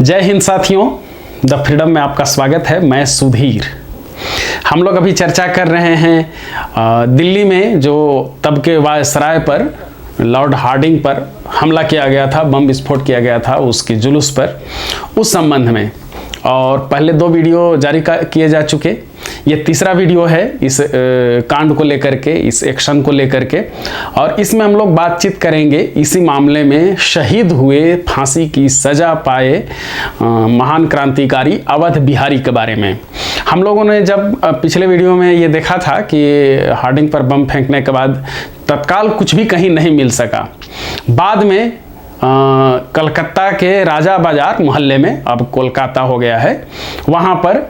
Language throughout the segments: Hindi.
जय हिंद साथियों, द फ्रीडम में आपका स्वागत है। मैं सुधीर। हम लोग अभी चर्चा कर रहे हैं दिल्ली में जो तब के वायसराय पर लॉर्ड हार्डिंग पर हमला किया गया था, बम विस्फोट किया गया था उसके जुलूस पर, उस संबंध में। और पहले 2 वीडियो जारी किए जा चुके, ये तीसरा वीडियो है इस कांड को लेकर के, इस एक्शन को लेकर के। और इसमें हम लोग बातचीत करेंगे इसी मामले में शहीद हुए, फांसी की सजा पाए महान क्रांतिकारी अवध बिहारी के बारे में। हम लोगों ने जब पिछले वीडियो में ये देखा था कि हार्डिंग पर बम फेंकने के बाद तत्काल कुछ भी कहीं नहीं मिल सका, बाद में कलकत्ता के राजा बाजार मोहल्ले में, अब कोलकाता हो गया है, वहाँ पर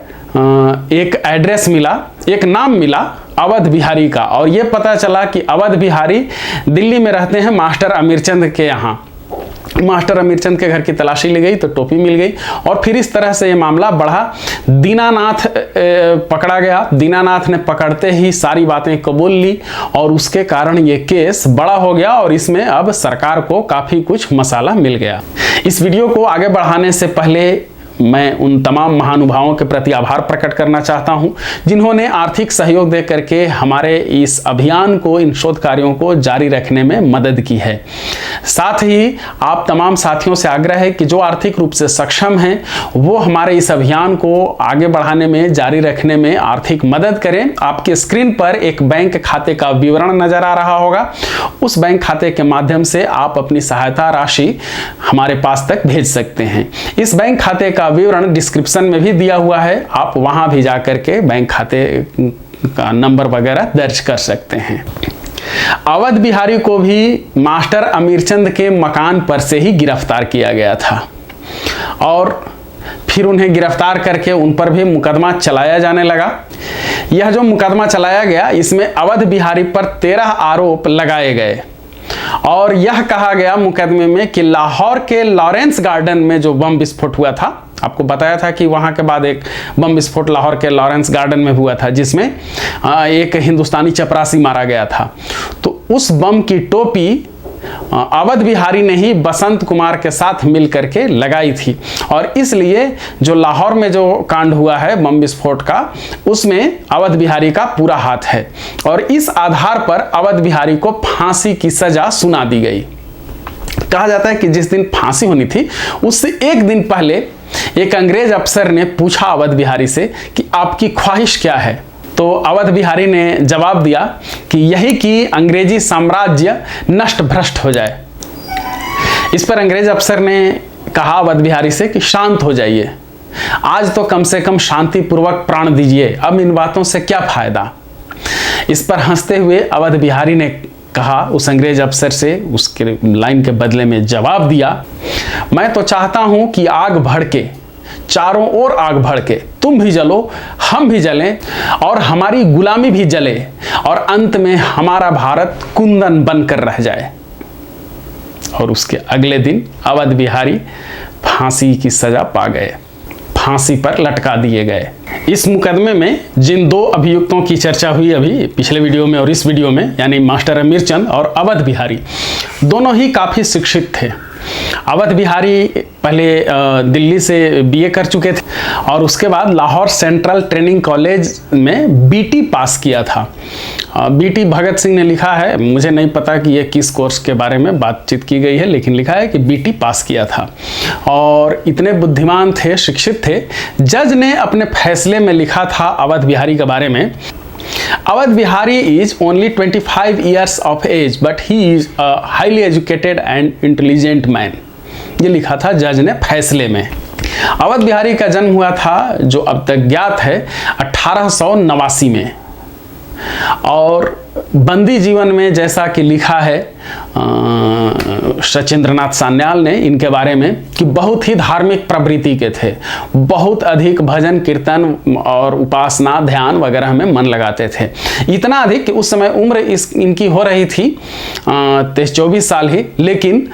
एक एड्रेस मिला, एक नाम मिला अवध बिहारी का। और ये पता चला कि अवध बिहारी दिल्ली में रहते हैं मास्टर अमीरचंद के यहाँ। मास्टर अमीरचंद के घर की तलाशी ली गई तो टोपी मिल गई, और फिर इस तरह से ये मामला बढ़ा। दीनानाथ पकड़ा गया। दीनानाथ ने पकड़ते ही सारी बातें कबूल ली और उसके कारण ये केस बड़ा हो गया और इसमें अब सरकार को काफ़ी कुछ मसाला मिल गया। इस वीडियो को आगे बढ़ाने से पहले मैं उन तमाम महानुभावों के प्रति आभार प्रकट करना चाहता हूं जिन्होंने आर्थिक सहयोग दे करके हमारे इस अभियान को, इन शोध कार्यों को जारी रखने में मदद की है। साथ ही आप तमाम साथियों से आग्रह है कि जो आर्थिक रूप से सक्षम हैं वो हमारे इस अभियान को आगे बढ़ाने में, जारी रखने में आर्थिक मदद करें। आपके स्क्रीन पर एक बैंक खाते का विवरण नजर आ रहा होगा, उस बैंक खाते के माध्यम से आप अपनी सहायता राशि हमारे पास तक भेज सकते हैं। इस बैंक खाते का विवरण डिस्क्रिप्शन में भी दिया हुआ है, आप वहां भी जाकर के बैंक खाते का नंबर वगैरह दर्ज कर सकते हैं। अवध बिहारी को भी मास्टर अमीरचंद के मकान पर से ही गिरफ्तार किया गया था और फिर उन्हें गिरफ्तार करके उन पर भी मुकदमा चलाया जाने लगा। यह जो मुकदमा चलाया गया, इसमें अवध बिहारी पर 13 आरोप लगाए गए और यह कहा गया मुकदमे में कि लाहौर के लॉरेंस गार्डन में जो बम विस्फोट हुआ था, आपको बताया था कि वहां के बाद एक बम विस्फोट लाहौर के लॉरेंस गार्डन में हुआ था जिसमें एक हिंदुस्तानी चपरासी मारा गया था। तो उस बम की टोपी अवध बिहारी ने ही बसंत कुमार के साथ मिल करके लगाई थी और इसलिए जो लाहौर में जो कांड हुआ है बम विस्फोट का, उसमें अवध बिहारी का पूरा हाथ है और इस आधार पर अवध बिहारी को फांसी की सजा सुना दी गई। कहा जाता है कि जिस दिन फांसी होनी थी उससे एक दिन पहले एक अंग्रेज अफसर ने पूछा अवध बिहारी से कि आपकी ख्वाहिश क्या है। तो अवध बिहारी ने जवाब दिया कि यही कि अंग्रेजी साम्राज्य नष्ट भ्रष्ट हो जाए। इस पर अंग्रेज अफसर ने कहा अवध बिहारी से कि शांत हो जाइए, आज तो कम से कम शांतिपूर्वक प्राण दीजिए, अब इन बातों से क्या फायदा। इस पर हंसते हुए अवध बिहारी ने कहा उस अंग्रेज अफसर से, उसके लाइन के बदले में जवाब दिया, मैं तो चाहता हूं कि आग भड़के, चारों ओर आग भड़के, तुम भी जलो, हम भी जलें और हमारी गुलामी भी जले और अंत में हमारा भारत कुंदन बनकर रह जाए। और उसके अगले दिन अवध बिहारी फांसी की सजा पा गए, फांसी पर लटका दिए गए। इस मुकदमे में जिन 2 अभियुक्तों की चर्चा हुई अभी पिछले वीडियो में और इस वीडियो में, यानी मास्टर अमीरचंद और अवध बिहारी, दोनों ही काफी शिक्षित थे। अवध बिहारी पहले दिल्ली से बीए कर चुके थे और उसके बाद लाहौर सेंट्रल ट्रेनिंग कॉलेज में बीटी पास किया था। बीटी भगत सिंह ने लिखा है, मुझे नहीं पता कि ये किस कोर्स के बारे में बातचीत की गई है, लेकिन लिखा है कि बीटी पास किया था और इतने बुद्धिमान थे, शिक्षित थे। जज ने अपने फैसले में लिखा था अवध बिहारी के बारे में, Awadh Bihari is only 25 years of age but he is a highly educated and intelligent man। ये लिखा था जज ने फैसले में। अवध बिहारी का जन्म हुआ था, जो अब तक ज्ञात है, 1889 में और बंदी जीवन में जैसा कि लिखा है सचिंद्रनाथ सान्याल ने इनके बारे में कि बहुत ही धार्मिक प्रवृत्ति के थे, बहुत अधिक भजन कीर्तन और उपासना ध्यान वगैरह में मन लगाते थे। इतना अधिक कि उस समय उम्र इनकी हो रही थी 23-24 साल ही, लेकिन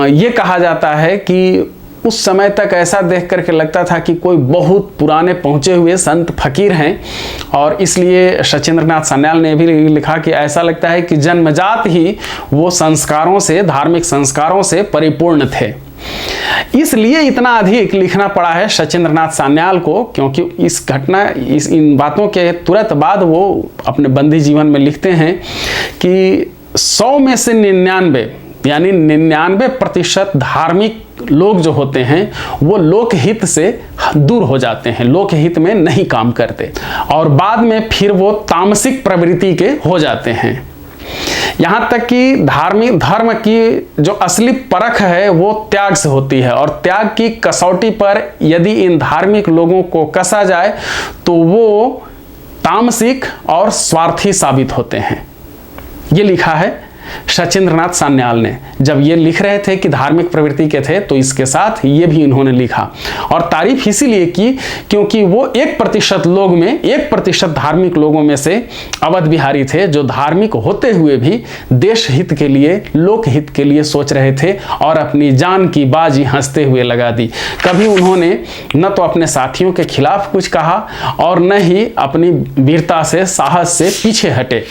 ये कहा जाता है कि उस समय तक ऐसा देख करके लगता था कि कोई बहुत पुराने पहुंचे हुए संत फकीर हैं और इसलिए सचिंद्रनाथ सान्याल ने भी लिखा कि ऐसा लगता है कि जन्मजात ही वो संस्कारों से, धार्मिक संस्कारों से परिपूर्ण थे। इसलिए इतना अधिक लिखना पड़ा है सचिंद्रनाथ सान्याल को, क्योंकि इन बातों के तुरंत बाद वो अपने बंदी जीवन में लिखते हैं कि 100 में से 99 यानी 99% धार्मिक लोग जो होते हैं वो लोकहित से दूर हो जाते हैं, लोकहित में नहीं काम करते और बाद में फिर वो तामसिक प्रवृत्ति के हो जाते हैं। यहाँ तक कि धर्म की जो असली परख है वो त्याग से होती है और त्याग की कसौटी पर यदि इन धार्मिक लोगों को कसा जाए तो वो तामसिक और स्वार्थी साबित होते हैं। ये लिखा है सचिंद्रनाथ सान्याल ने। जब ये लिख रहे थे कि धार्मिक प्रवृत्ति के थे तो इसके साथ ये भी इन्होंने लिखा और तारीफ इसीलिए की क्योंकि वो 1% लोग में 1% धार्मिक लोगों में से अवध बिहारी थे जो धार्मिक होते हुए भी देश हित के लिए, लोक हित के लिए सोच रहे थे और अपनी जान की बाजी हंसते हुए लगा दी। कभी उन्होंने न तो अपने साथियों के खिलाफ कुछ कहा और न ही अपनी वीरता से, साहस से पीछे हटे।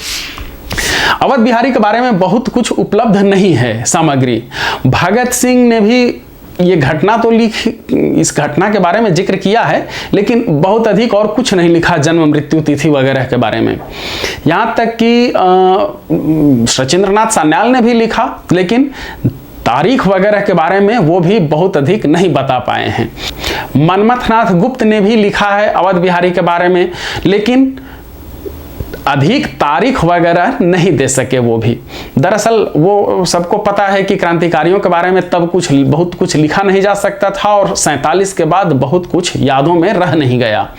अवध बिहारी के बारे में बहुत कुछ उपलब्ध नहीं है सामग्री। भगत सिंह ने भी ये घटना तो लिखी, इस घटना के बारे में जिक्र किया है लेकिन बहुत अधिक और कुछ नहीं लिखा जन्म मृत्यु तिथि वगैरह के बारे में। यहाँ तक कि सचिंद्रनाथ सान्याल ने भी लिखा लेकिन तारीख वगैरह के बारे में वो भी बहुत अधिक नहीं बता पाए हैं। मनमथनाथ गुप्त ने भी लिखा है अवध बिहारी के बारे में लेकिन अधिक तारीख वगैरह नहीं दे सके वो भी। दरअसल वो सबको पता है कि क्रांतिकारियों के बारे में तब बहुत कुछ लिखा नहीं जा सकता था और 47 के बाद बहुत कुछ यादों में रह नहीं गया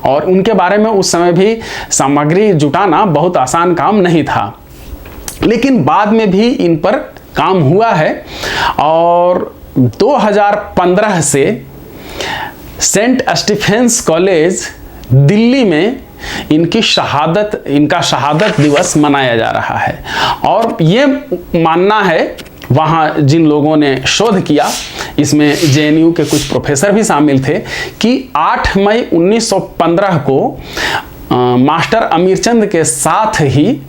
और उनके बारे में उस समय भी सामग्री जुटाना बहुत आसान काम नहीं था। लेकिन बाद में भी इन पर काम हुआ है और 2015 से सेंट स्टीफेंस कॉलेज दिल्ली में इनका शहादत दिवस मनाया जा रहा है और ये मानना है वहाँ जिन लोगों ने शोध किया, इसमें जेएनयू के कुछ प्रोफेसर भी शामिल थे, कि 8 मई 1915 को मास्टर अमीरचंद के साथ ही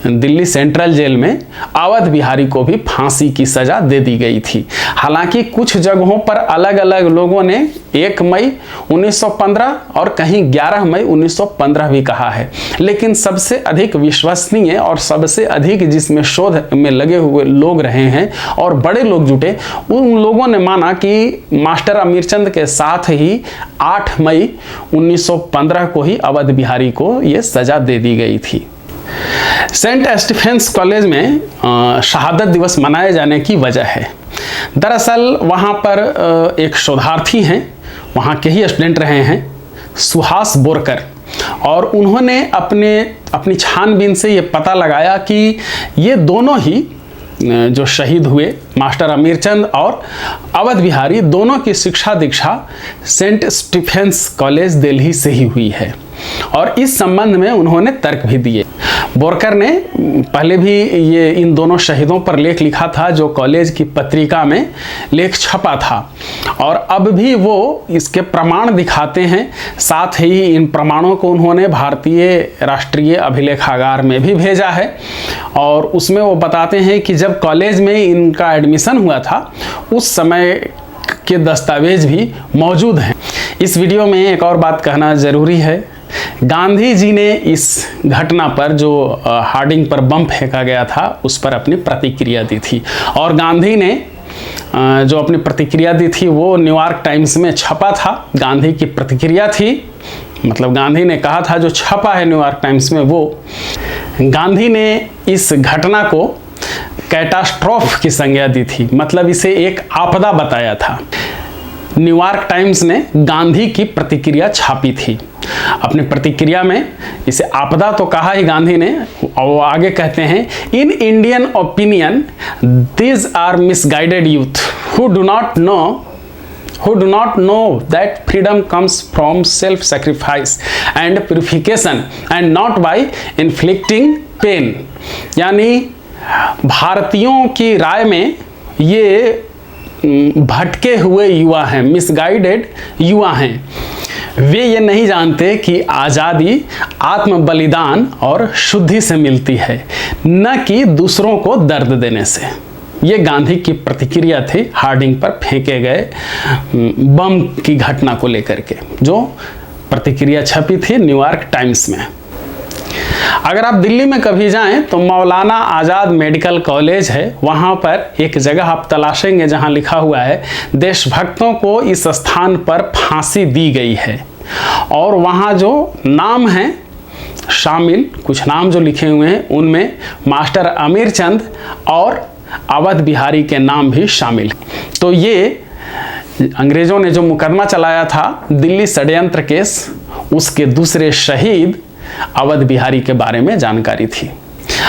दिल्ली सेंट्रल जेल में अवध बिहारी को भी फांसी की सजा दे दी गई थी। हालांकि कुछ जगहों पर अलग अलग लोगों ने 1 मई 1915 और कहीं 11 मई 1915 भी कहा है, लेकिन सबसे अधिक विश्वसनीय और सबसे अधिक जिसमें शोध में लगे हुए लोग रहे हैं और बड़े लोग जुटे, उन लोगों ने माना कि मास्टर अमीरचंद के साथ ही 8 मई 1915 को ही अवध बिहारी को ये सजा दे दी गई थी। सेंट स्टीफेंस कॉलेज में शहादत दिवस मनाए जाने की वजह है, दरअसल वहाँ पर एक शोधार्थी हैं, वहाँ के ही स्टूडेंट रहे हैं, सुहास बोरकर, और उन्होंने अपनी छानबीन से ये पता लगाया कि ये दोनों ही जो शहीद हुए मास्टर अमीरचंद और अवध बिहारी, दोनों की शिक्षा दीक्षा सेंट स्टीफेंस कॉलेज दिल्ली से ही हुई है और इस संबंध में उन्होंने तर्क भी दिए। बोरकर ने पहले भी ये इन दोनों शहीदों पर लेख लिखा था जो कॉलेज की पत्रिका में लेख छपा था और अब भी वो इसके प्रमाण दिखाते हैं। साथ ही इन प्रमाणों को उन्होंने भारतीय राष्ट्रीय अभिलेखागार में भी भेजा है और उसमें वो बताते हैं कि जब कॉलेज में इनका एडमिशन हुआ था उस समय के दस्तावेज भी मौजूद हैं। इस वीडियो में एक और बात कहना ज़रूरी है, गांधी जी ने इस घटना पर जो हार्डिंग पर बम फेंका गया था उस पर अपनी प्रतिक्रिया दी थी और गांधी ने जो अपनी प्रतिक्रिया दी थी वो न्यूयॉर्क टाइम्स में छपा था। गांधी की प्रतिक्रिया थी, मतलब गांधी ने कहा था, जो छपा है न्यूयॉर्क टाइम्स में, वो गांधी ने इस घटना को कैटास्ट्रोफ की संज्ञा दी थी, मतलब इसे एक आपदा बताया था। न्यूयॉर्क टाइम्स ने गांधी की प्रतिक्रिया छापी थी। अपनी प्रतिक्रिया में इसे आपदा तो कहा ही गांधी ने, और वो आगे कहते हैं, in Indian Opinion these are misguided youth who do not know that freedom comes from self-sacrifice and purification and not by inflicting pain। यानी भारतीयों की राय में ये भटके हुए युवा हैं, मिसगाइडेड युवा हैं। वे ये नहीं जानते कि आज़ादी आत्म बलिदान और शुद्धि से मिलती है, न कि दूसरों को दर्द देने से। ये गांधी की प्रतिक्रिया थी हार्डिंग पर फेंके गए बम की घटना को लेकर के, जो प्रतिक्रिया छपी थी न्यूयॉर्क टाइम्स में। अगर आप दिल्ली में कभी जाएं तो मौलाना आज़ाद मेडिकल कॉलेज है, वहाँ पर एक जगह आप तलाशेंगे जहाँ लिखा हुआ है देशभक्तों को इस स्थान पर फांसी दी गई है। और वहाँ जो नाम हैं शामिल, कुछ नाम जो लिखे हुए हैं उनमें मास्टर अमीर चंद और अवध बिहारी के नाम भी शामिल। तो ये अंग्रेज़ों ने जो मुकदमा चलाया था दिल्ली षड्यंत्र केस, उसके दूसरे शहीद अवध बिहारी के बारे में जानकारी थी।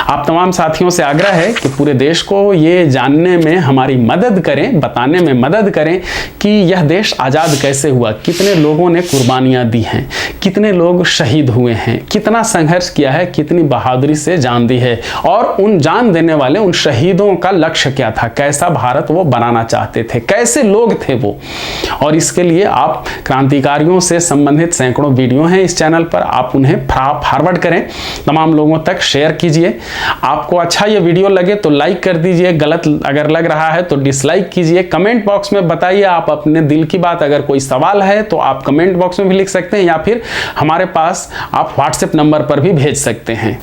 आप तमाम साथियों से आग्रह है कि पूरे देश को ये जानने में हमारी मदद करें, बताने में मदद करें कि यह देश आज़ाद कैसे हुआ, कितने लोगों ने कुर्बानियाँ दी हैं, कितने लोग शहीद हुए हैं, कितना संघर्ष किया है, कितनी बहादुरी से जान दी है, और उन जान देने वाले उन शहीदों का लक्ष्य क्या था, कैसा भारत वो बनाना चाहते थे, कैसे लोग थे वो। और इसके लिए आप क्रांतिकारियों से संबंधित सैकड़ों वीडियो हैं इस चैनल पर, आप उन्हें फॉरवर्ड करें, तमाम लोगों तक शेयर कीजिए। आपको अच्छा ये वीडियो लगे तो लाइक कर दीजिए, गलत अगर लग रहा है तो डिसलाइक कीजिए। कमेंट बॉक्स में बताइए आप अपने दिल की बात, अगर कोई सवाल है तो आप कमेंट बॉक्स में भी लिख सकते हैं, या फिर हमारे पास आप व्हाट्सएप नंबर पर भी भेज सकते हैं।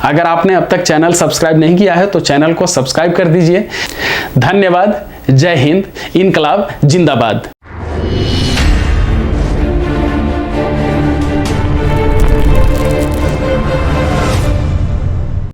अगर आपने अब तक चैनल सब्सक्राइब नहीं किया है तो चैनल को सब्सक्राइब कर दीजिए। धन्यवाद। जय हिंद। इनकलाब जिंदाबाद।